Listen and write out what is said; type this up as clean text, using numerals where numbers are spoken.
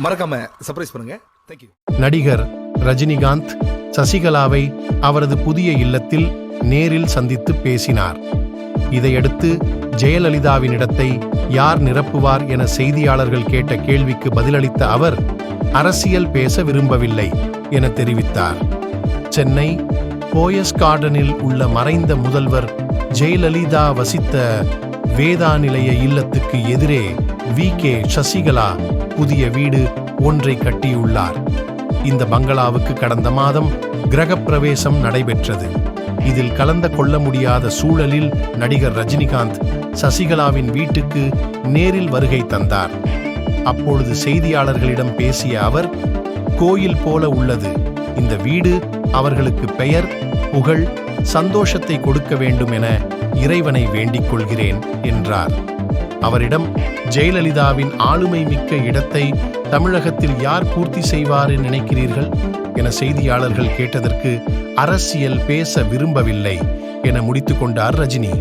மறக்காம சர்ப்ரைஸ் பண்ணுங்க. தேங்க்யூ. நடிகர் ரஜினிகாந்த் சசிகலாவை அவரது புதிய இல்லத்தில் நேரில் சந்தித்து பேசினார். இதையடுத்து ஜெயலலிதாவின் இடத்தை யார் நிரப்புவார் என செய்தியாளர்கள் கேட்ட கேள்விக்கு பதிலளித்த அவர் அரசியல் பேச விரும்பவில்லை என தெரிவித்தார். சென்னை போயஸ் கார்டனில் உள்ள மறைந்த முதல்வர் ஜெயலலிதா வசித்த வேதா நிலைய இல்லத்துக்கு எதிரே வி.கே. சசிகலா புதிய வீடு ஒன்றை கட்டியுள்ளார். இந்த பங்களாவுக்கு கடந்த மாதம் கிரகப்பிரவேசம் நடைபெற்றது. இதில் கலந்து கொள்ள முடியாத சூழலில் நடிகர் ரஜினிகாந்த் சசிகலாவின் வீட்டுக்கு நேரில் வருகை தந்தார். அப்பொழுது செய்தியாளர்களிடம் பேசிய அவர், கோயில் போல உள்ளது இந்த வீடு, அவர்களுக்கு பெயர், புகழ், சந்தோஷத்தை கொடுக்க வேண்டும் என இறைவனை வேண்டிக் கொள்கிறேன் என்றார். அவரிடம் ஜெயலலிதாவின் ஆளுமை மிக்க இடத்தை தமிழகத்தில் யார் பூர்த்தி செய்வார் என நினைக்கிறீர்கள் என செய்தியாளர்கள் கேட்டதற்கு அரசியல் பேச விரும்பவில்லை என முடித்துக் கொண்டார் ரஜினி.